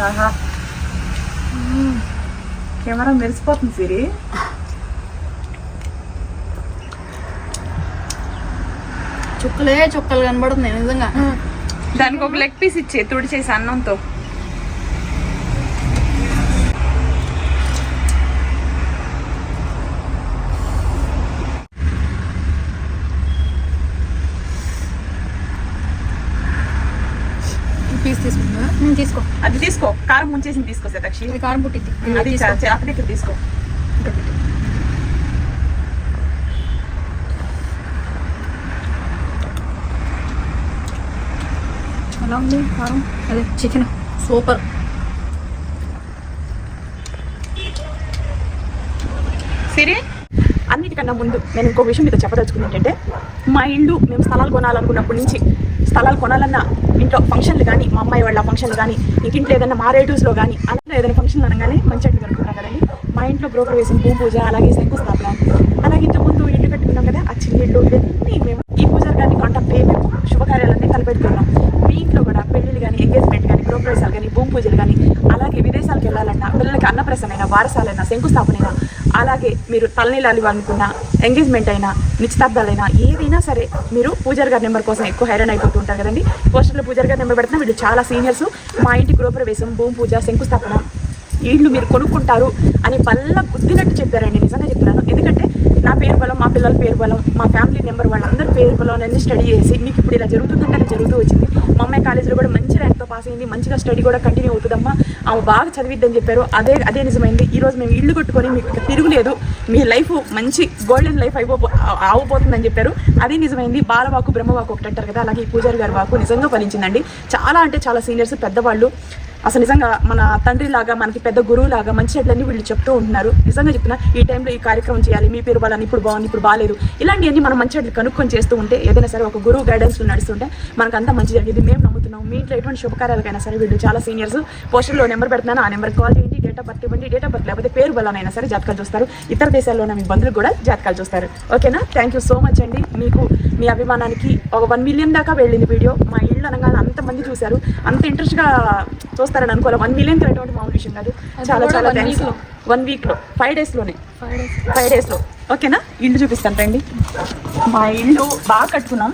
ఆహా కెమెరా మెరిసిపోతుంది సిరి. చుక్కలే చుక్కలు కనబడుతున్నాయి నిజంగా. దానికి ఒక లెగ్ పీస్ ఇచ్చే తుడి చేసి అన్నంతో. పీస్ తీసుకుంటా. తీసుకో. అది తీసుకో. కారం ముంచేసి తీసుకో శతాక్షి. కారం పుట్టింది. అది అక్కడికి తీసుకో. ఎలా ఉంది కారం? అదే చికెన్ సూపర్. సిరి అన్నిటికన్నా ముందు నేను ఇంకో విషయం మీతో చెప్పదలుచుకుంది ఏంటంటే, మా ఇల్లు మేము స్థలాలు కొనాలనుకున్నప్పటి నుంచి స్థలాలు కొనాలన్నా ఇంట్లో ఫంక్షన్లు కానీ, మా అమ్మాయి వాళ్ళ ఫంక్షన్లు కానీ, ఇంట్లో ఏదైనా మా రిలేటివ్స్లో కానీ అందులో ఏదైనా ఫంక్షన్లు అనగానే మంచి అడ్డు కనుక్కున్నాం కదండి. మా ఇంట్లో బ్రోకర్ వేసిన భూమి పూజ, అలాగే శంకుస్థాపన, అలాగే ఇంతకుముందు ఇల్లు కట్టుకున్నాం కదా ఆ చిన్న ఇల్లు, ఇవన్నీ మేము ఈ పూజారి గారిని కాంటాక్ట్ అయ్యి మేము శుభకార్యాలన్నీ తలపెట్టుకున్నాం. మీ ఇంట్లో కూడా పెళ్లిళ్ళు కానీ, ఎంగేజ్మెంట్ కానీ, గృహప్రవేశాలు కానీ, భూమి పూజలు కానీ, అలాగే విదేశాలకు వెళ్ళాలన్నా, పిల్లలకి అన్నప్రసన్నైనా, వారసాలైనా, శంకుస్థాపనైనా, అలాగే మీరు తలనీలాలు ఇవ్వాలనుకున్న ఎంగేజ్మెంట్ అయినా, నిశ్చితార్థాలైనా ఏదైనా సరే మీరు పూజారి గారి నెంబర్ కోసం ఎక్కువ హైరాన్ అయిపోతూ ఉంటారు కదండి. పోస్టర్లో పూజారి గారి నెంబర్ పెడుతున్నా. వీళ్ళు చాలా సీనియర్స్. మా ఇంటి గృహప్రవేశం, భూమి పూజ, శంకుస్థాపన ఇళ్ళు మీరు కొనుక్కుంటారు అని బల్ల గుద్దినట్టు చెప్పారండి. నిజంగా చెప్తున్నాను. ఎందుకంటే నా పేరు బలం, మా పిల్లల పేరు బలం, మా ఫ్యామిలీ నెంబర్ వాళ్ళందరి పేరు బలం అన్ని స్టడీ చేసి మీకు ఇప్పుడు ఇలా జరుగుతుందంటే అలా జరుగుతూ వచ్చింది. మా అమ్మాయి కాలేజీలో కూడా మంచి ర్యాంక్తో పాస్ అయింది. మంచిగా స్టడీ కూడా కంటిన్యూ అవుతుందమ్మా, ఆమె బాగా చదివిద్దని చెప్పారు. అదే నిజమైంది. ఈరోజు మేము ఇల్లు కొట్టుకొని మీకు తిరుగులేదు, మీ లైఫ్ మంచి గోల్డెన్ లైఫ్ అవబోతుందని చెప్పారు. అది నిజమైంది. బాలవాకు బ్రహ్మవాకు ఒకటి అంటారు కదా, అలాగే ఈ పూజారి గారి వాకు నిజంగా ఫలించిందండి. చాలా అంటే చాలా సీనియర్స్, పెద్దవాళ్ళు, అసలు నిజంగా మన తండ్రి లాగా, మనకి పెద్ద గురువు లాగా మంచి చెడ్లన్నీ వీళ్ళు చెప్తూ ఉంటున్నారు. నిజంగా చెప్పిన ఈ టైంలో ఈ కార్యక్రమం చేయాలి, మీ పేరు బలాన్ని ఇప్పుడు బాగుంది, ఇప్పుడు బాగాలేదు, ఇలాంటివన్నీ మనం మంచి చెడ్లు కనుక్కొని చేస్తూ ఉంటే, ఏదైనా సరే ఒక గురువు గైడెన్స్లో నడుస్తుంటే మనకు అంతా మంచి జరిగింది. మేము నమ్ముతున్నాం. మీ ఇంట్లో ఎటువంటి శుభకార్యాలకైనా సరే వీళ్ళు చాలా సీనియర్స్. పోస్టర్లో నెంబర్ పెడుతున్నాను, ఆ నెంబర్కి కాల్ చేయండి. డేట్ ఆఫ్ బర్త్ ఇవ్వండి. డేట్ ఆఫ్ బర్త్ లేకపోతే పేరు బలానైనా సరే జాతకాలు చూస్తారు. ఇతర దేశాల్లో ఉన్న మీ బంధువులు కూడా జాతకాలు చూస్తారు. ఓకేనా? థ్యాంక్ యూ సో మచ్ అండి. మీకు మీ అభిమానానికి ఒక 1 మిలియన్ దాకా వెళ్ళింది వీడియో. మా ఇల్లు అనగానే అంతమంది చూశారు. అంత ఇంట్రెస్ట్గా చూస్తారని అనుకోవాలి. 1 మిలియన్ ఎటువంటి మామూలు విషయం కాదు. చాలా చాలా థ్యాంక్స్. 1 వీక్లో 5 డేస్లోనే 5 డేస్లో. ఓకేనా? ఇల్లు చూపిస్తాను రండి. మా ఇల్లు బాగా కట్టుకున్నాం,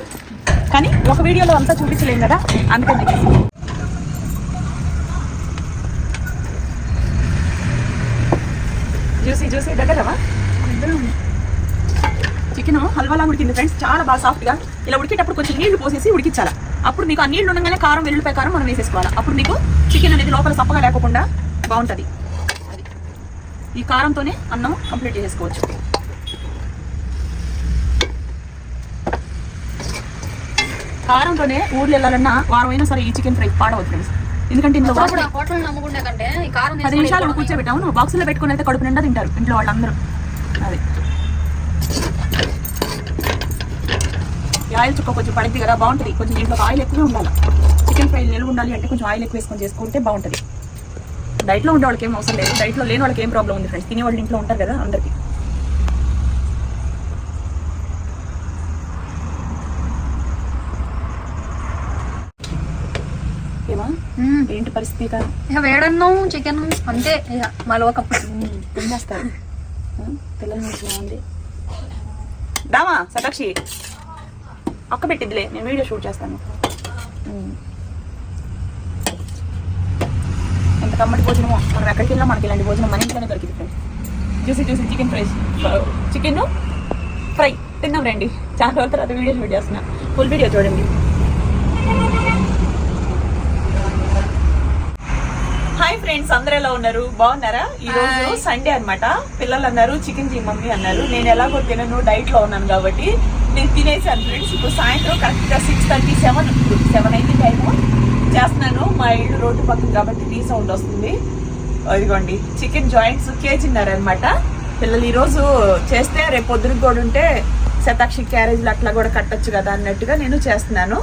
కానీ ఒక వీడియోలో అంతా చూపించలేం కదా, అందుకని జ్యూసీ దగ్గరవా. చికెన్ హల్వాలా ఉడికింది ఫ్రెండ్స్, చాలా బాగా సాఫ్ట్గా. ఇలా ఉడికేటప్పుడు కొంచెం నీళ్లు పోసేసి ఉడికించాలి. అప్పుడు మీకు ఆ నీళ్లు ఉండగానే కారం, వెల్లుల్లిపాయ కారం మనం వేసేసుకోవాలి. అప్పుడు మీకు చికెన్ అనేది లోపల సప్పగా లేకుండా బాగుంటుంది. అది ఈ కారంతోనే అన్నం కంప్లీట్ చేసేసుకోవచ్చు. కారంతోనే ఊర్లు వెళ్ళాలన్నా వారం అయినా సరే ఈ చికెన్ ఫ్రై పాడవద్దు ఫ్రెండ్స్. ఎందుకంటే ఇంట్లో 10 నిమిషాలు కూర్చోబెట్టాము, బాక్సులో పెట్టుకుని అయితే కడుపు నిండా తింటారు ఇంట్లో వాళ్ళందరూ. అది ఆయిల్ చుక్క కొంచెం పడింది కదా, బాగుంటుంది. కొంచెం ఇంట్లో ఆయిల్ ఎక్కువే ఉండాలి. చికెన్ ఫ్రై నిలువ ఉండాలి అంటే కొంచెం ఆయిల్ ఎక్కువ వేసుకొని చేసుకుంటే బాగుంటుంది. డైట్లో ఉండే వాళ్ళకి ఏం అవసరం లేదు, డైట్లో లేని వాళ్ళకి ఏం ప్రాబ్లం ఉంది ఫ్రెండ్స్. తినేవాళ్ళు ఇంట్లో ఉంటారు కదా అందరికీ. ఏమా ఏంటి పరిస్థితి? ఇక వేడన్నం చికెన్ అంతే, ఇక మా లోకం తినేస్తారు. పిల్లల నుంచి బాగుంది. దామా శతాక్షి అక్క పెట్టిద్దిలే, నేను వీడియో షూట్ చేస్తాను. ఎంత కమ్మటి భోజనమో, మనం ఎక్కడికి వెళ్ళినా మనకి ఇలాంటి భోజనం మన ఇంట్లోనే దొరికింది friends. Juicy chicken fry, chicken fry తిన్నాం రండి. చాలా రోజుల తర్వాత వీడియో షూట్ చేస్తున్నా, ఫుల్ వీడియో చూడండి. హాయ్ ఫ్రెండ్స్, అందరూ ఎలా ఉన్నారు? బాగున్నారా? ఈ రోజు సండే అన్నమాట. పిల్లలు అన్నారు చికెన్ చేయి మమ్మీ అన్నారు. నేను ఎలాగో తినను, డైట్ లో ఉన్నాను కాబట్టి నేను తినేసాను ఫ్రెండ్స్. ఇప్పుడు సాయంత్రం కరెక్ట్గా 6:37 7 అయితే టైము చేస్తున్నాను. మా ఇల్లు రోడ్డు పక్కన కాబట్టి రీ సౌండ్ వస్తుంది. ఇదిగోండి చికెన్ జాయింట్స్ కేజీన్నర అనమాట. పిల్లలు ఈరోజు చేస్తే రేపు పొద్దునకి కూడా ఉంటే శతాక్షి క్యారేజ్లు అట్లా కూడా కట్టచ్చు కదా అన్నట్టుగా నేను చేస్తున్నాను.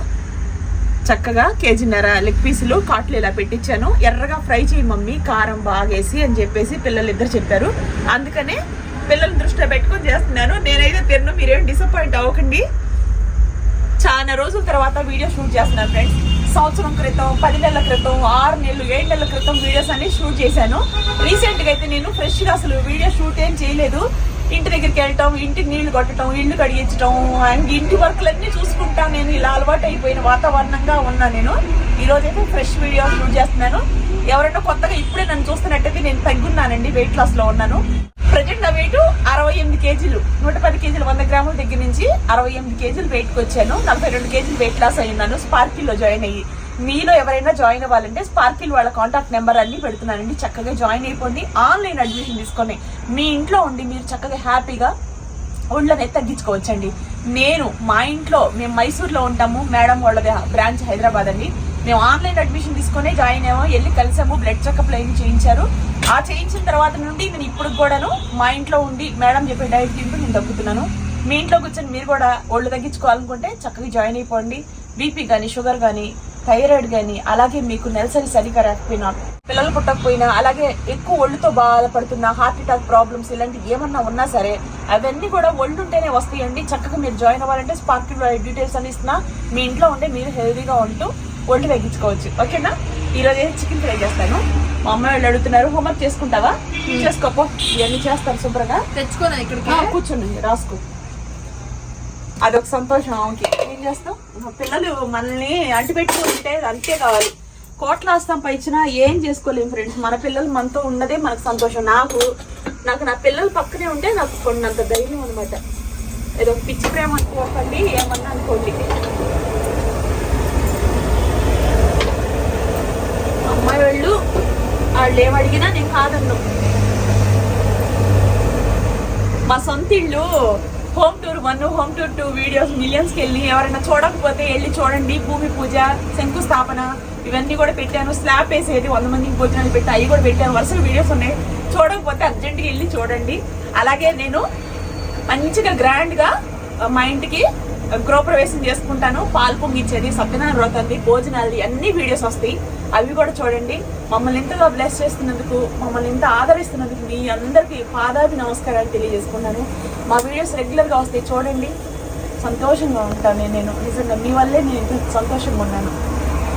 చక్కగా కేజీన్నర లెగ్ పీసులు కాట్లు ఇలా పెట్టించాను. ఎర్రగా ఫ్రై చేయి మమ్మీ కారం బాగేసి అని చెప్పేసి పిల్లలు ఇద్దరు చెప్పారు. అందుకనే పిల్లల్ని దృష్టిలో పెట్టుకొని చేస్తున్నాను. నేనైతే తిన్ను, మీరేం డిసప్పాయింట్ అవ్వకండి. చాలా రోజుల తర్వాత వీడియో షూట్ చేస్తున్నాను ఫ్రెండ్స్. సంవత్సరం క్రితం, 10 నెలల క్రితం, 6 నెలలు, 7 నెలల క్రితం వీడియోస్ అన్ని షూట్ చేశాను. రీసెంట్గా అయితే నేను ఫ్రెష్గా అసలు వీడియో షూట్ ఏం చేయలేదు. ఇంటి దగ్గరికి వెళ్ళటం, ఇంటికి నీళ్లు కొట్టడం, ఇల్లు కడిగించడం అండ్ ఇంటి వర్క్లన్నీ చూసుకుంటా నేను ఇలా అలవాటు అయిపోయిన వాతావరణంగా ఉన్నా. నేను ఈరోజైతే ఫ్రెష్ వీడియో షూట్ చేస్తున్నాను. ఎవరైనా కొత్తగా ఇప్పుడే నన్ను చూస్తున్నట్టయితే నేను తగ్గున్నానండి, వెయిట్ లాస్ లో ఉన్నాను. ప్రజెంట్ నా వెయిట్ 68 కేజీలు, 110 కేజీలు, 100 గ్రాముల దగ్గర నుంచి 68 కేజీలు వెయిట్కి వచ్చాను. 42 కేజీలు వెయిట్ లాస్ అయి ఉన్నాను స్పార్కిల్లో జాయిన్ అయ్యి. మీలో ఎవరైనా జాయిన్ అవ్వాలంటే స్పార్కిల్ వాళ్ళ కాంటాక్ట్ నెంబర్ అన్ని పెడుతున్నానండి. చక్కగా జాయిన్ అయిపోండి. ఆన్లైన్ అడ్మిషన్ తీసుకొని మీ ఇంట్లో ఉండి మీరు చక్కగా హ్యాపీగా ఒళ్ళనే తగ్గించుకోవచ్చండి. మా ఇంట్లో మేము మైసూర్లో ఉంటాము, మేడం వాళ్ళది బ్రాంచ్ హైదరాబాద్ అండి. మేము ఆన్లైన్ అడ్మిషన్ తీసుకునే జాయిన్ అయ్యాము, వెళ్ళి కలిసాము, బ్లడ్ చెకప్ లైన్ చేయించారు. ఆ చేయించిన తర్వాత నుండి నేను ఇప్పుడు కూడాను మా ఇంట్లో ఉండి మేడం చెప్పే డైట్ తింటూ నేను తగ్గుతున్నాను. మీ ఇంట్లో కూర్చొని మీరు కూడా ఒళ్ళు తగ్గించుకోవాలనుకుంటే చక్కగా జాయిన్ అయిపోండి. బీపీ కానీ, షుగర్ కానీ, థైరాయిడ్ కానీ, అలాగే మీకు నెలసరి సరిగా రాకపోయినా, పిల్లలు పుట్టకపోయినా, అలాగే ఎక్కువ ఒళ్ళుతో బాధపడుతున్న హార్ట్ అటాక్ ప్రాబ్లమ్స్ ఇలాంటివి ఏమన్నా ఉన్నా సరే అవన్నీ కూడా ఒళ్ళు ఉంటేనే వస్తాయండి. చక్కగా మీరు జాయిన్ అవ్వాలంటే స్పార్కిల్ డీటెయిల్స్ అని ఇస్తున్నా. మీ ఇంట్లో ఉంటే మీరు హెల్తీగా ఉంటూ ఒళ్ళు తగ్గించుకోవచ్చు. ఓకేనా? ఈరోజు చికెన్ ఫ్రై చేస్తాను. మా అమ్మాయి వాళ్ళు అడుగుతున్నారు, హోంవర్క్ చేసుకుంటావా? చేసుకోపో, ఇవన్నీ చేస్తాను శుభ్రంగా. తెచ్చుకోనా ఇక్కడికి? కూర్చోండి, రాసుకో. అదొక సంతోషం ఆమెకి. ఏం చేస్తాం, పిల్లలు మనల్ని అంటిపెట్టుకుంటే అంతే కావాలి. కోట్ల ఆస్తం పైచ్చినా ఏం చేసుకోలేము ఫ్రెండ్స్. మన పిల్లలు మనతో ఉన్నదే మనకు సంతోషం. నాకు నా పిల్లలు పక్కనే ఉంటే నాకు కొన్నంత ధైర్యం అనమాట. ఏదో పిచ్చి ప్రేమ అనుకోకండి, ఏమన్నా అనుకోండి. అమ్మాయి వాళ్ళు ఏమడిగినా నేను కాదన్ను. మా సొంత ఇల్లు home tour 1, home tour 2 videos మిలియన్స్కి వెళ్ళి ఎవరైనా చూడకపోతే వెళ్ళి చూడండి. భూమి పూజ, శంకుస్థాపన ఇవన్నీ కూడా పెట్టాను. స్లాబ్ వేసేది 100 మందికి భోజనాలు పెట్టి అవి కూడా పెట్టాను. వరుసగా వీడియోస్ ఉన్నాయి. చూడకపోతే అర్జెంట్గా వెళ్ళి చూడండి. అలాగే నేను మంచిగా గ్రాండ్గా మా ఇంటికి గృహప్రవేశం చేసుకుంటాను. పాలు పొంగిచ్చేది, సత్యనారాయణ వ్రతంది, భోజనాలది అన్ని వీడియోస్ వస్తాయి. అవి కూడా చూడండి. మమ్మల్ని ఇంతగా బ్లెస్ చేస్తున్నందుకు, మమ్మల్ని ఇంత ఆదరిస్తున్నందుకు మీ అందరికీ పాదాభి నమస్కారాలు తెలియజేసుకున్నాను. మా వీడియోస్ రెగ్యులర్గా వస్తాయి, చూడండి. సంతోషంగా ఉంటాను నేను నిజంగా. మీ వల్లే నేను ఇంత సంతోషంగా ఉన్నాను.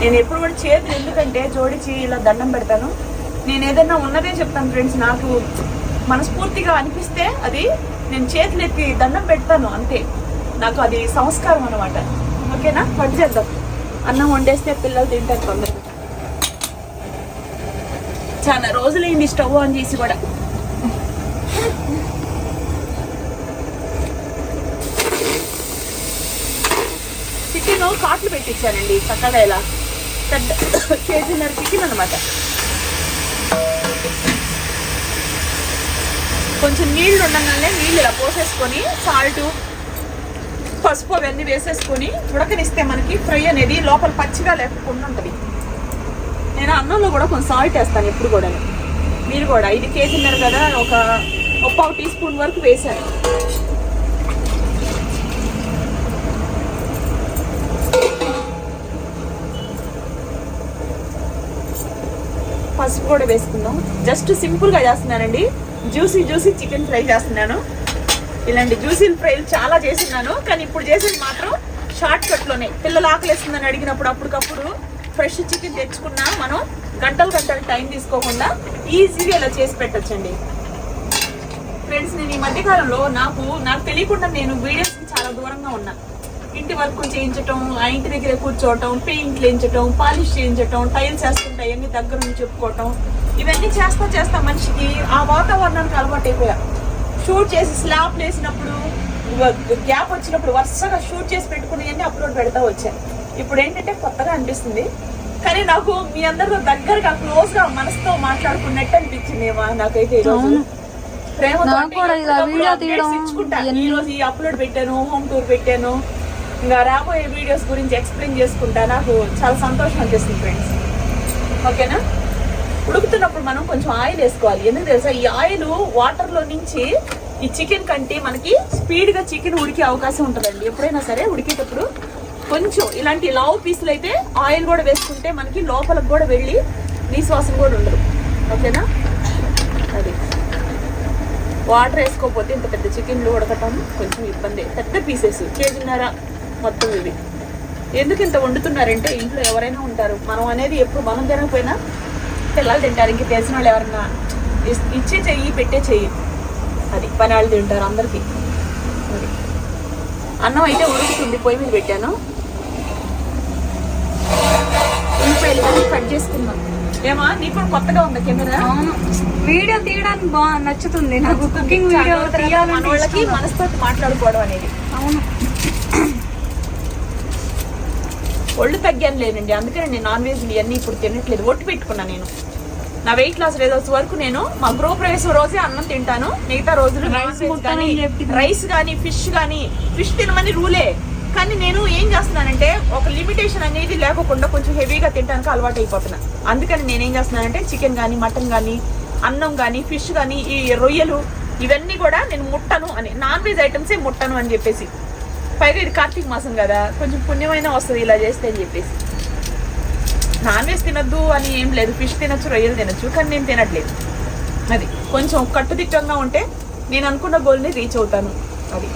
నేను ఎప్పుడు కూడా చేతులు ఎందుకంటే జోడించి ఇలా దండం పెడతాను. నేను ఏదైనా ఉన్నదే చెప్తాను ఫ్రెండ్స్. నాకు మనస్ఫూర్తిగా అనిపిస్తే అది నేను చేతులు ఎత్తి దండం పెడతాను అంతే. నాకు అది సంస్కారం అనమాట. ఓకేనా? వంట చేద్దాం. అన్నం వండేస్తే పిల్లలు తింటారు తొందరగా. చాలా రోజులైంది స్టవ్ ఆన్ చేసి కూడా. చికెన్ కాట్లు పెట్టించానండి చక్కగా. ఇలా పెద్ద కేజీన్నర చికెన్ అనమాట. కొంచెం నీళ్లు ఉండగానే నీళ్ళు ఇలా పోసేసుకొని సాల్ట్, పసుపు అవన్నీ వేసేసుకొని ఉడకనిస్తే మనకి ఫ్రై అనేది లోపల పచ్చిగా లేకుండా ఉంటుంది. నేను అన్నంలో కూడా కొంచెం సాల్ట్ వేస్తాను ఎప్పుడు కూడా. మీరు కూడా 5 కేజీన్నర కదా, ఒక 1/2 టీ స్పూన్ వరకు వేసాను. పసుపు కూడా వేసుకుందాం. జస్ట్ సింపుల్గా చేస్తున్నానండి. జ్యూసీ చికెన్ ఫ్రై చేస్తున్నాను. ఇలాంటి జ్యూసీ ఫ్రైలు చాలా చేస్తున్నాను, కానీ ఇప్పుడు చేసేది మాత్రం షార్ట్ కట్లోనే. పిల్లలు ఆకలిస్తుందని అడిగినప్పుడు అప్పటికప్పుడు ఫ్రెష్ చికెన్ తెచ్చుకున్నా మనం గంటలు టైం తీసుకోకుండా ఈజీగా ఇలా చేసి పెట్టచ్చండి ఫ్రెండ్స్. నేను ఈ మధ్యకాలంలో నాకు తెలియకుండా నేను వీడియోస్ చాలా దూరంగా ఉన్నా. ఇంటి వర్క్ చేయించటం, ఆ ఇంటి దగ్గర కూర్చోవటం, పెయింట్లు వేయించటం, పాలిష్ చేయించటం, టైల్స్ వేస్తుంటాయి అన్ని దగ్గర నుంచి చెప్పుకోవటం, ఇవన్నీ చేస్తా మనిషికి ఆ వాతావరణానికి అలవాటు అయిపోయా. షూట్ చేసి స్లాబ్ వేసినప్పుడు, గ్యాప్ వచ్చినప్పుడు వరుసగా షూట్ చేసి పెట్టుకుని అప్లోడ్ పెడతా వచ్చాను. ఇప్పుడు ఏంటంటే కొత్తగా అనిపిస్తుంది, కానీ నాకు మీ అందరితో దగ్గరగా క్లోజ్ గా మనసుతో మాట్లాడుకున్నట్టు అనిపించింది నాకైతే. ఈరోజు ప్రేమతో ఈ రోజు ఈ అప్లోడ్ పెట్టాను, హోమ్ టూర్ పెట్టాను, ఇంకా రాబోయే వీడియోస్ గురించి ఎక్స్ప్లెయిన్ చేసుకుంటా. నాకు చాలా సంతోషం అనిపిస్తుంది ఫ్రెండ్స్. ఓకేనా? ఉడుకుతున్నప్పుడు మనం కొంచెం ఆయిల్ వేసుకోవాలి. ఎందుకు తెలుసా? ఈ ఆయిల్ వాటర్ లో నుంచి ఈ చికెన్ కంటే మనకి స్పీడ్ గా చికెన్ ఉడికే అవకాశం ఉంటుందండి. ఎప్పుడైనా సరే ఉడికేటప్పుడు కొంచెం ఇలాంటి లావు పీసులు అయితే ఆయిల్ కూడా వేసుకుంటే మనకి లోపలకు కూడా వెళ్ళి నీశ్వాసం కూడా ఉండదు. ఓకేనా? అది వాటర్ వేసుకోకపోతే ఇంత పెద్ద చికెన్లు ఉడకటం కొంచెం ఇబ్బంది. పెద్ద పీసెస్ కేజీన్నర మొత్తం ఇవి. ఎందుకు ఇంత వండుతున్నారంటే ఇంట్లో ఎవరైనా ఉంటారు, మనం అనేది ఎప్పుడు మనం తినకపోయినా పిల్లలు తింటారు, ఇంక తెలిసిన వాళ్ళు ఎవరన్నా ఇచ్చే చెయ్యి పెట్టే చెయ్యి, అది పని వాళ్ళు తింటారు అందరికీ. అది అన్నం అయితే ఉడుకుతుంది, పొయ్యి మీద పెట్టాను. ఉల్లిపాయలు కానీ కట్ చేసుకున్నాను. ఏమా నీకు కూడా కొత్తగా ఉందా కెమెరా? అవును, వీడియో తీయడానికి బాగా నచ్చుతుంది నాకు. కుకింగ్ వీడియో మన వాళ్ళకి మనసుతో మాట్లాడుకోవడం అనేది. అవును, ఒళ్ళు తగ్గాను లేనండి, అందుకని నేను నాన్ వెజ్ ఇవన్నీ ఇప్పుడు తినట్లేదు. ఒట్టు పెట్టుకున్నా నేను. నా వెయిట్ లాస్ రిజల్ట్స్ వరకు నేను మా గృహప్రవేశం రోజే అన్నం తింటాను, మిగతా రోజులు రైస్ కానీ ఫిష్ తినమని రూలే. కానీ నేను ఏం చేస్తున్నానంటే ఒక లిమిటేషన్ అనేది లేకుండా కొంచెం హెవీగా తినడానికి అలవాటు అయిపోతున్నా. అందుకని నేను ఏం చేస్తున్నానంటే చికెన్ కానీ మటన్ కానీ అన్నం కానీ ఫిష్ కానీ ఈ రొయ్యలు ఇవన్నీ కూడా నేను ముట్టను అని, నాన్ వెజ్ ఐటమ్సే ముట్టను అని చెప్పేసి. పైగా ఇది కార్తీక మాసం కదా, కొంచెం పుణ్యమైన వస్తుంది ఇలా చేస్తే అని చెప్పేసి. నాన్ వెజ్ తినద్దు అని ఏం లేదు, ఫిష్ తినొచ్చు, రొయ్యలు తినొచ్చు, కానీ నేను తినట్లేదు. అది కొంచెం కట్టుదిట్టంగా ఉంటే నేను అనుకున్న గోల్ని రీచ్ అవుతాను. అది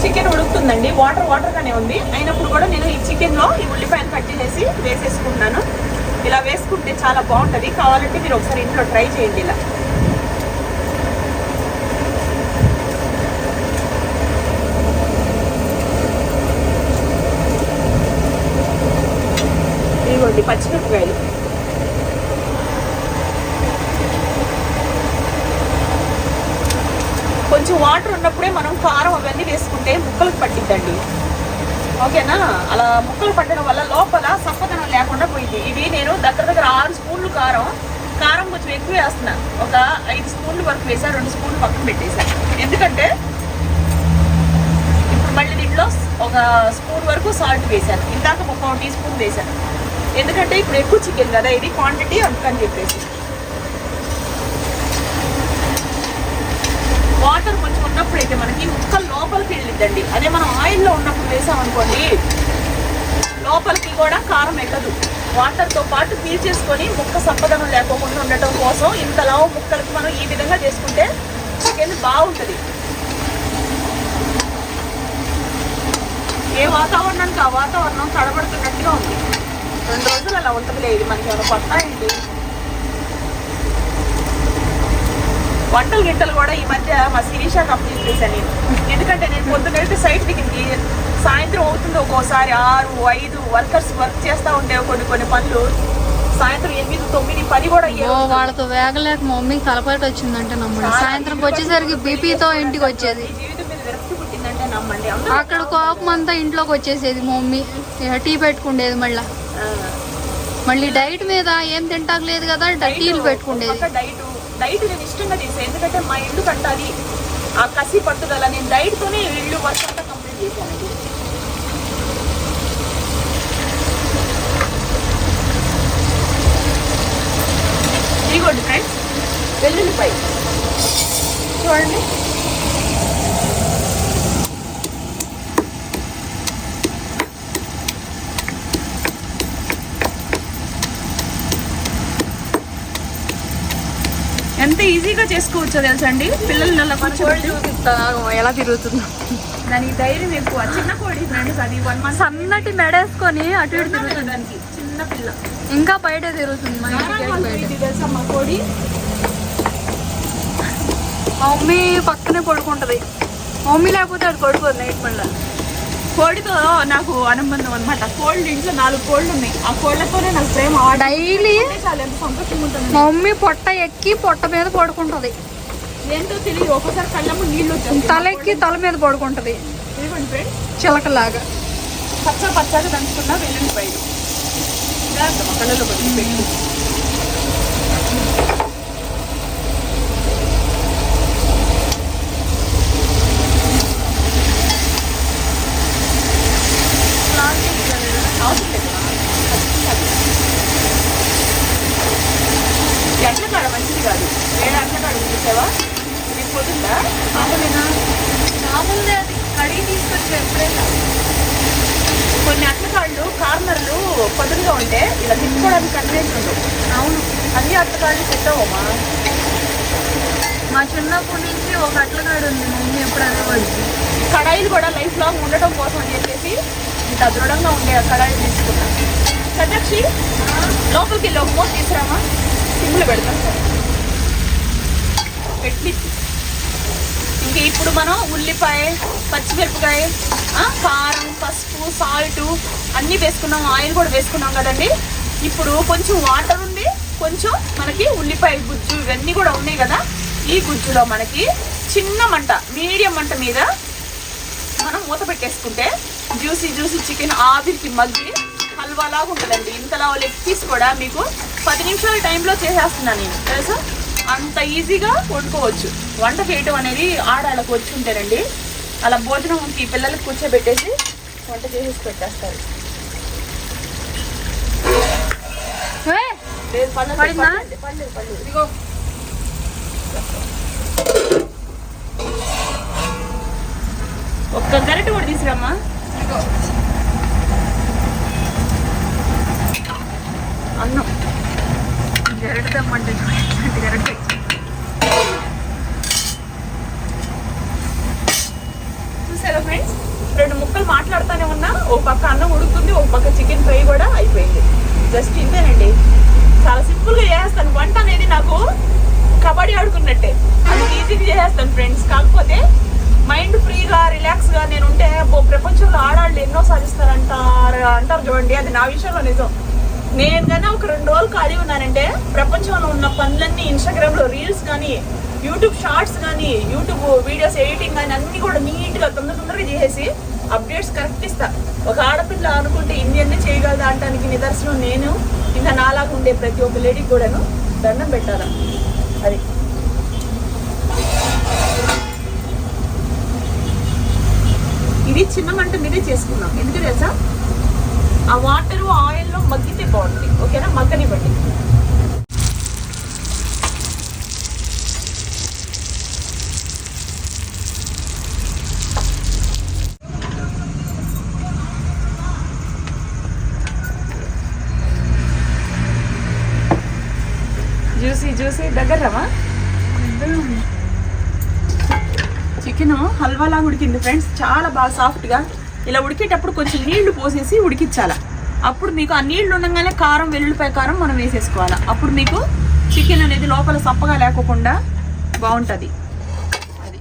చికెన్ ఉడుకుతుందండి, వాటర్గానే ఉంది. అయినప్పుడు కూడా నేను ఈ చికెన్లో ఈ ఉల్లిపాయలు కట్ చేసి వేసేసుకుంటున్నాను. ఇలా వేసుకుంటే చాలా బాగుంటుంది. కావాలంటే మీరు ఒకసారి ఇంట్లో ట్రై చేయండి ఇలా. ఇదిగోండి పచ్చిమిరపకాయలు, కొంచెం వాటర్ ఉన్నప్పుడే మనం కారం అవన్నీ వేసుకుంటే ముక్కలకు పట్టిద్దండి, ఓకేనా? అలా ముక్కలు పట్టడం వల్ల లోపల సప్పదనం లేకుండా పోయింది. ఇవి నేను దగ్గర 6 స్పూన్లు కారం కొంచెం ఎక్కువ వేస్తున్నాను. ఒక 5 స్పూన్లు వరకు వేసాను, 2 స్పూన్లు పక్కన పెట్టేశాను. ఎందుకంటే ఇప్పుడు మళ్ళీ దీంట్లో ఒక స్పూన్ వరకు సాల్ట్ వేసాను, ఇందాక 1 టీ స్పూన్ వేసాను. ఎందుకంటే ఇప్పుడు ఎక్కువ చికెన్ కదా ఇది క్వాంటిటీ, అందుకని చెప్పేసి. వాటర్ కొంచెం ఉన్నప్పుడైతే మనకి ముక్కలు లోపలికి వెళ్ళిద్దండి. అదే మనం ఆయిల్లో ఉన్నప్పుడు వేసామనుకోండి లోపలికి కూడా కారం ఎక్కదు. వాటర్తో పాటు పీల్చేసుకొని ముక్క సప్పదనం లేకోకుండా ఉండటం కోసం ఇంతలా ముక్కలకి మనం ఈ విధంగా చేసుకుంటే చికెన్ బాగుంటుంది. ఏ వాతావరణానికి ఆ వాతావరణం తడబడుతున్నట్టుగా ఉంది. 2 రోజులు అలా ఉంటుంది. ఇది మనకి ఏమైనా కొత్త ఏంటి? వంటలు గిట్టలు కూడా ఈ మధ్య మా శిరీష కంప్లీట్ చేశాను నేను. ఎందుకంటే నేను పొద్దునైతే సైట్ దిగింది, సాయంత్రం అవుతుంది ఒక్కోసారి 6, 5 వర్కర్స్ వర్క్ చేస్తూ ఉంటే కొన్ని పనులు సాయంత్రం 8, 9, 10 కూడా వాళ్ళతో వేగలేక మమ్మీ తలపాటు వచ్చిందంటే నమ్మండి. సాయంత్రం వచ్చేసరికి బీపీతో ఇంటికి వచ్చేది. జీవితం మీద విరక్తి పుట్టిందంటే నమ్మండి. అక్కడ కోపం అంతా ఇంట్లోకి వచ్చేసేది. మమ్మీ టీ పెట్టుకుండేది, మళ్ళీ డైట్ మీద ఏం తింటాకలేదు కదా, టీలు పెట్టుకుండేది. డైట్ నేను ఇష్టంగా చేసాను, ఎందుకంటే మా ఇల్లు కట్టాలి ఆ కసి పట్టుదల. నేను డైట్తోనే ఇల్లు వర్క్ అంతా కంప్లీట్ చేశానండి. ఇదిగోండి ఫ్రెండ్స్, వెల్లుల్లిపాయ చూడండి. ఎంత ఈజీగా చేసుకోవచ్చో తెలుసా అండి. పిల్లలు ఎలా తిరుగుతుందో దానికి ధైర్యం ఎక్కువ. చిన్న కోడి ఫ్రెండ్స్, అది 1 month సన్నటి మెడేసుకొని అటు ఇటు తిరుగుతుంది. చిన్న పిల్ల ఇంకా బయట తిరుగుతుంది. తెలుసా మా కోడి? మా మమ్మీ పక్కనే పడుకుంటది. మమ్మీ లేకపోతే అది పడుకోదు నైట్. మళ్ళీ కోడితో నాకు అనుబంధం అనమాట. కోళ్ళు ఇంట్లో 4 కోళ్ళు ఉన్నాయి. ఆ కోళ్ళతోనే నాకు ప్రేమ. డైలీ చాలా ఎంత సంతోషంగా ఉంటుంది. మా మమ్మీ పొట్ట ఎక్కి పొట్ట మీద పడుకుంటది. ఏంటో తెలియదు, ఒక్కోసారి కళ్ళమ్మ నీళ్ళు వచ్చేది. తల ఎక్కి తల మీద పడుకుంటది, ఇదిగోండి ఫ్రెండ్స్, చిలకలాగా. పచ్చగా దంచుకున్న వెల్లుల్లిపాయలు కళ్ళలో కొంచెం పెట్టి అట్లకాడ మంచిది కాదు. వేరే అట్లకాడ చూసావా? ఇది పొద్దుందా మామూలేనా? మామూలుదే, అది కడిగి తీసుకొచ్చా ఎప్పుడైనా. కొన్ని అట్లకాళ్ళు కార్నర్లు పొద్దుగా ఉంటే ఇలా తిప్పుకోవడానికి కన్వీనెంట్ ఉండవు. అవును, అన్ని అట్లకాళ్ళు పెట్టావమ్మా. మా చిన్నప్పటి నుంచి ఒక అట్లకాడు ఉంది. మమ్మీ ఎప్పుడు అదే పడుతుంది. కడాయిలు కూడా లైఫ్ లాంగ్ ఉండటం కోసం అని చెప్పేసి ఇంత దృఢంగా ఉండే ఆ కడాయిలు తీసుకున్నాను. సదాక్షి లోపలికి వెళ్ళి ఒక మూత తీసుకురామా, సిమ్లో పెడతాం పెట్టి. ఇంక ఇప్పుడు మనం ఉల్లిపాయ, పచ్చిమిరపకాయ, కారం, పసుపు, సాల్ట్ అన్నీ వేసుకున్నాం, ఆయిల్ కూడా వేసుకున్నాం కదండి. ఇప్పుడు కొంచెం వాటర్ ఉంది, కొంచెం మనకి ఉల్లిపాయ గుజ్జు ఇవన్నీ కూడా ఉన్నాయి కదా. ఈ గుజ్జులో మనకి చిన్న మంట, మీడియం మంట మీద మనం మూత పెట్టేసుకుంటే జ్యూసీ జ్యూసీ చికెన్ ఆవిరికి మగ్గి హల్వాలాగా ఉంటుందండి. ఇంతలా లెగ్ పీస్ కూడా మీకు 10 నిమిషాల టైంలో చేసేస్తున్నాను నేను, తెలుసా? అంత ఈజీగా వండుకోవచ్చు. వంట చేయటం అనేది ఆడాళ్ళకు వచ్చి ఉంటేనండి, అలా భోజనంకి పిల్లలకు కూర్చోబెట్టేసి వంట చేసేసి పెట్టేస్తారు. ఇదిగో ఒక్క గరిట కూడా తీసుకురామ్మా. అన్నం గరిట తెమ్మంటే గరిట చూసారా ఫ్రెండ్స్, 2 ముక్కలు మాట్లాడుతూనే ఉన్నా, ఒక పక్క అన్నం ఉడుకుతుంది, ఒక పక్క చికెన్ ఫ్రై కూడా అయిపోయింది. జస్ట్ ఇంతేనండి, చాలా సింపుల్గా చేసేస్తాను. వంట అనేది నాకు కబడ్డీ ఆడుకున్నట్టే, అంత ఈజీగా చేసేస్తాను ఫ్రెండ్స్. కాకపోతే మైండ్ ఫ్రీగా రిలాక్స్గా నేను ఉంటే ప్రపంచంలో ఆడాళ్ళు ఎన్నో అంటారు చూడండి, అది నా విషయంలో నిజం. నేను కానీ ఒక 2 రోజులు ఖాళీ ఉన్నానంటే ప్రపంచంలో ఉన్న పనులన్నీ ఇన్స్టాగ్రామ్లో రీల్స్ కానీ, యూట్యూబ్ షార్ట్స్ కానీ, యూట్యూబ్ వీడియోస్ ఎడిటింగ్ కానీ అన్నీ కూడా నీట్గా తొందరగా చేసేసి అప్డేట్స్ కరెక్ట్ ఇస్తా. ఒక ఆడపిల్ల అనుకుంటే ఇండియన్నే చేయగలదా అంటానికి నిదర్శనం నేను. ఇంకా నాలాగా ఉండే ప్రతి ఒక్క లేడీకి కూడాను దండం పెట్టాలా. అది ఇది చిన్న మంట మీదే చేసుకున్నాం. ఎందుకు తెలుసా, ఆ వాటర్ ఆయిల్లో మగ్గితే బాగుంటుంది. ఓకేనా, మగ్గనివ్వండి. జ్యూసీ దగ్గర రవా. చికెన్ హల్వాలాగా ఉడికింది ఫ్రెండ్స్, చాలా బాగా సాఫ్ట్గా. ఇలా ఉడికేటప్పుడు కొంచెం నీళ్లు పోసేసి ఉడికించాలి. అప్పుడు మీకు ఆ నీళ్లు ఉండగానే కారం, వెల్లుల్లిపాయ కారం మనం వేసేసుకోవాలి. అప్పుడు మీకు చికెన్ అనేది లోపల సప్పగా లేకోకుండా బాగుంటుంది. అది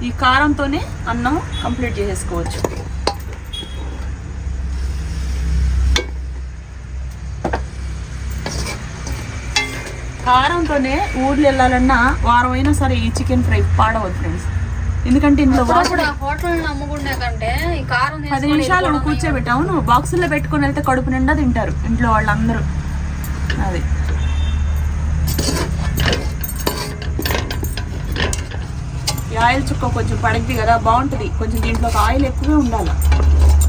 ఈ కారంతోనే అన్నం కంప్లీట్ చేసేసుకోవచ్చు. కారంతోనే ఊర్లు వెళ్ళాలన్నా వారం అయినా సరే ఈ చికెన్ ఫ్రై పాడవద్దు ఫ్రెండ్స్. ఎందుకంటే ఇంట్లో 10 నిమిషాలు కూర్చోబెట్టాము, నువ్వు బాక్సుల్లో పెట్టుకొని వెళ్తే కడుపు నిండా తింటారు ఇంట్లో వాళ్ళందరూ. అది ఈ ఆయిల్ చుక్క కొంచెం పడద్ది కదా, బాగుంటుంది. కొంచెం దీంట్లో ఆయిల్ ఎక్కువే ఉండాలి.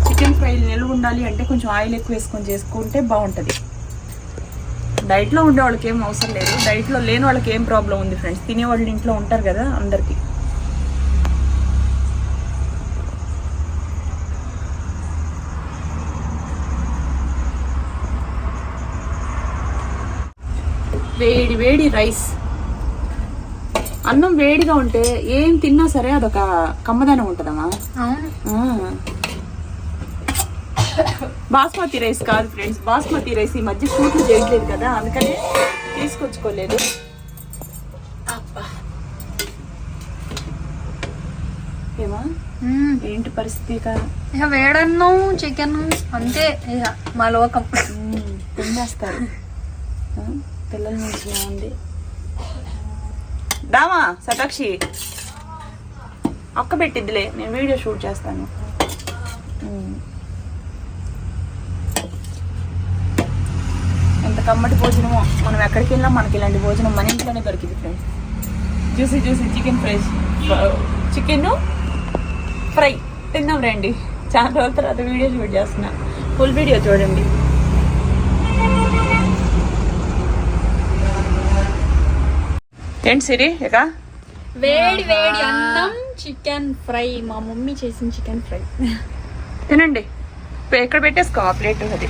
చికెన్ ఫ్రై నిలువ ఉండాలి అంటే కొంచెం ఆయిల్ ఎక్కువ వేసుకొని చేసుకుంటే బాగుంటుంది. డైట్లో ఉండే వాళ్ళకి ఏం అవసరం లేదు, డైట్లో లేని వాళ్ళకి ఏం ప్రాబ్లం ఉంది ఫ్రెండ్స్. తినేవాళ్ళు ఇంట్లో ఉంటారు కదా అందరికీ. వేడి వేడి రైస్, అన్నం వేడిగా ఉంటే ఏం తిన్నా సరే అదొక కమ్మదనం ఉంటుందమ్మా. బాస్మతి రైస్ కాదు ఫ్రెండ్స్, బాస్మతి రైస్ ఈ మధ్య షూట్లు చేయట్లేదు కదా, అందుకని తీసుకొచ్చుకోలేదు. ఏమా ఏంటి పరిస్థితి? ఇక వేడన్నం చికెన్ అంతే, ఇక మా లోకం తినేస్తారు. పిల్లల నుంచి ఉంది దామా సటాక్షి అక్క పెట్టిద్దిలే, నేను వీడియో షూట్ చేస్తాను. ఎంత కమ్మటి భోజనమో, మనం ఎక్కడికి వెళ్ళినా మనకి ఇలాంటి భోజనం మన ఇంట్లోనే దొరికింది friends. Juicy chicken fry, chicken fry తిన్నాం రండి. చాలా రోజుల తర్వాత వీడియో షూట్ చేస్తున్నా, ఫుల్ వీడియో చూడండి. ఏంటి సిరి ఇక వేడి వేడి అన్నం చికెన్ ఫ్రై, మా మమ్మీ చేసిన చికెన్ ఫ్రై తినండి. ఎక్కడ పెట్టేసుకో ఆ ప్లేట్. అది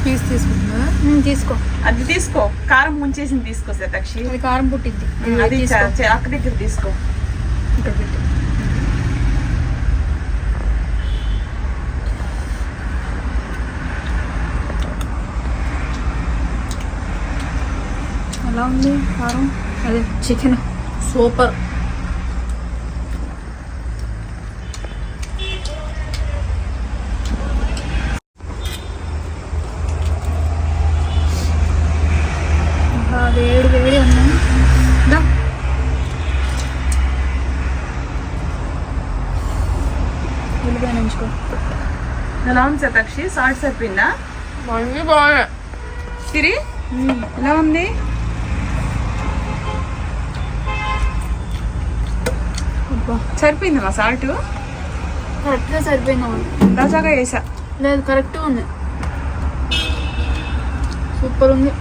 పీస్ తీసుకుంటున్నా. తీసుకో. అది తీసుకో, కారం ముంచేసింది తీసుకో శతాక్షి. అది కారం పుట్టిద్ది. అది అక్క దగ్గర తీసుకో. ఇక్కడ పెట్టి. ఎలా ఉంది కారం? అదే చికెన్ సూపర్. వేడి వేడి అన్నం. దా ఉల్లిపాయ నుంచుకో. ఎలా ఉంది శతాక్షి? సాల్ట్ సరిపోయిందా? మళ్ళీ బాగా సిరి ఎలా ఉంది? సరిపోయిందమ్మా సాల్ట్? కరెక్ట్గా సరిపోయింది. తాజాగా వేసా. లేదు కరెక్ట్గా ఉంది. సూపర్ ఉంది.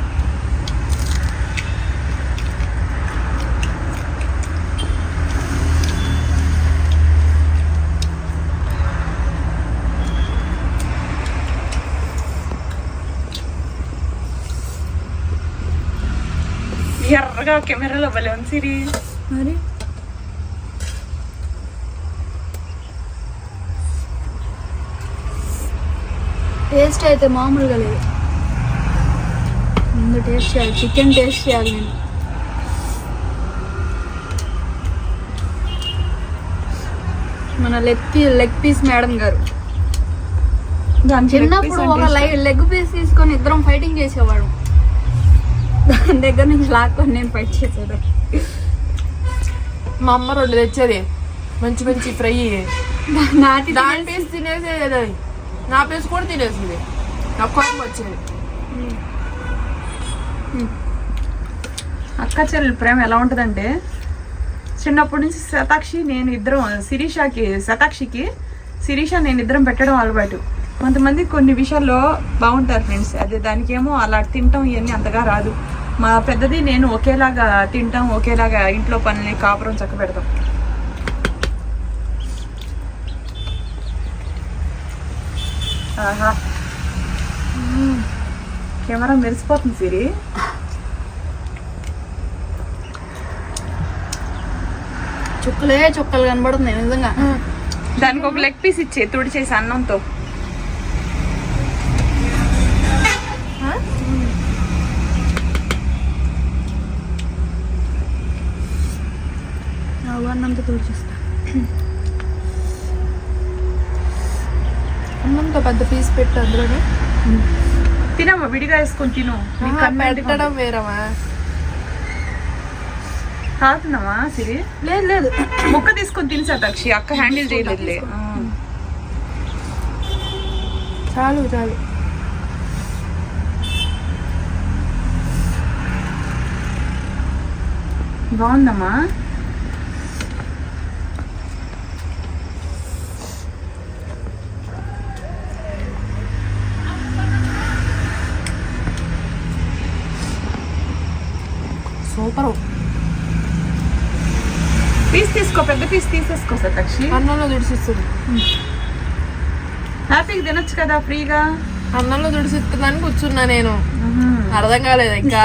ఎర్రగా కెమెరాలో భలే ఉంది సిరి. మరి టేస్ట్ అయితే మామూలుగా లేదు. ముందు టేస్ట్ చేయాలి, చికెన్ టేస్ట్ చేయాలి నేను. మన లెగ్ పీస్ మేడం గారు చిన్నప్పుడు ఒక లెగ్ పీస్ తీసుకొని ఇద్దరం ఫైటింగ్ చేసేవాడు. దాని దగ్గర నుంచి లాక్కొని నేను ఫైట్ చేసేది. మా అమ్మ 2 తెచ్చేది మంచి మంచి ఫ్రై. నాటి దాని పీస్ తినేసేది, నా పీస్ కూడా తినేసింది. నాకు కోపం వచ్చేది. అక్క చెల్లెల ప్రేమ ఎలా ఉంటుందంటే, చిన్నప్పటి నుంచి శతాక్షి నేను ఇద్దరం శతాక్షికి శిరీష నేను ఇద్దరం పెట్టడం అలవాటు. కొంతమంది కొన్ని విషయాల్లో బాగుంటారు ఫ్రెండ్స్, అదే దానికేమో అలా తింటాం ఇవన్నీ అంతగా రాదు. మా పెద్దది నేను ఒకేలాగా తింటాం, ఒకేలాగా ఇంట్లో పనులు కాపురం చక్క పెడతాం. ఆహా కెమెరా మెరిసిపోతుంది సిరి. చుక్కలు కనబడుతున్నాయి నిజంగా. దానికి ఒక లెగ్ పీస్ ఇచ్చే తుడి చేసి అన్నంతో. అన్నంతో తుడిచేస్తా. అన్నంతో పెద్ద పీస్ పెట్టు అందులోనే. తినమ్మా, విడిగా వేసుకొని తిను. పెట్టడం వేరమా కాదునమ్మా సిరి? లేదు ముక్క తీసుకొని తిని శతాక్షి, అక్క హ్యాండిల్ చేయలేదులే. చాలు. బాగుందమ్మా. సూపర్. పీస్ తీసుకో, పెద్ద పీస్ తీసేసుకో శతాక్షి. అన్నంలో దుడిసిస్తుంది. హ్యాపీగా తినొచ్చు కదా ఫ్రీగా. అన్నంలో దుడిసిస్తుందని కూర్చున్నా నేను. అర్థం కాలేదు ఇంకా.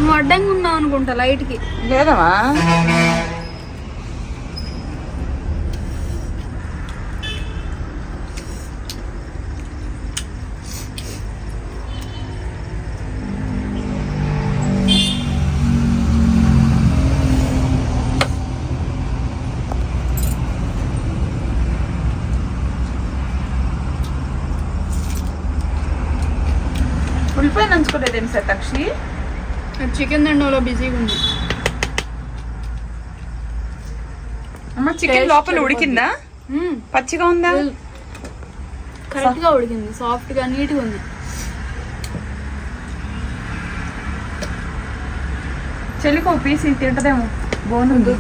నువ్వు అడ్డంగా ఉన్నావు అనుకుంటా లైట్కి. లేదమ్మా, ఉల్లిపాయ నంచుకోలేదేమి శతాక్షి? చికెన్ దండోలో బిజీగా ఉంది. అమ్మ చికెన్ లోపల ఉడికిందా? పచ్చిగా ఉందా? కరెక్ట్ గా ఉడికింది, సాఫ్ట్ గా నీట్ గా ఉంది. చెల్లికి ఒక పీస్ తింటదేమో, బాగుంది.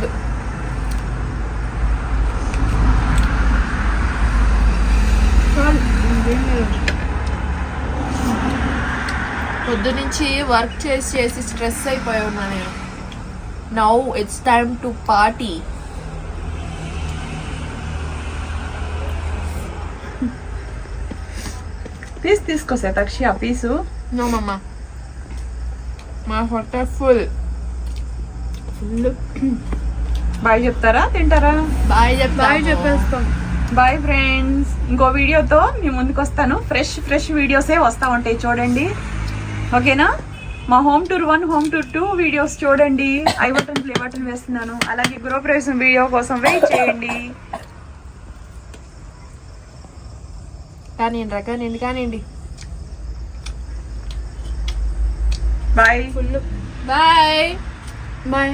పొద్దు నుంచి వర్క్ చేసి స్ట్రెస్ అయిపోయి ఉన్నా నేను. Now it's time to party. Piece తీసుకొస్తా తక్షి, ఆ పీసు. నో మమ్మ, మా హోటల్ ఫుల్. బాయ్ చెప్తారా, తింటారా? బాయ్ చెప్పేస్తాం. బాయ్ ఫ్రెండ్స్, ఇంకో వీడియోతో మీ ముందుకు వస్తాను. ఫ్రెష్ వీడియోసే వస్తా ఉంటాయి, చూడండి. ఓకేనా? మా home tour 1, home tour 2 videos చూడండి. ఐ బటన్, ప్లే బటన్ వేస్తున్నాను. అలాగే గృహప్రవేశం వీడియో కోసం వెయిట్ చేయండి. కానివ్వండి. బాయ్. బాయ్. బాయ్.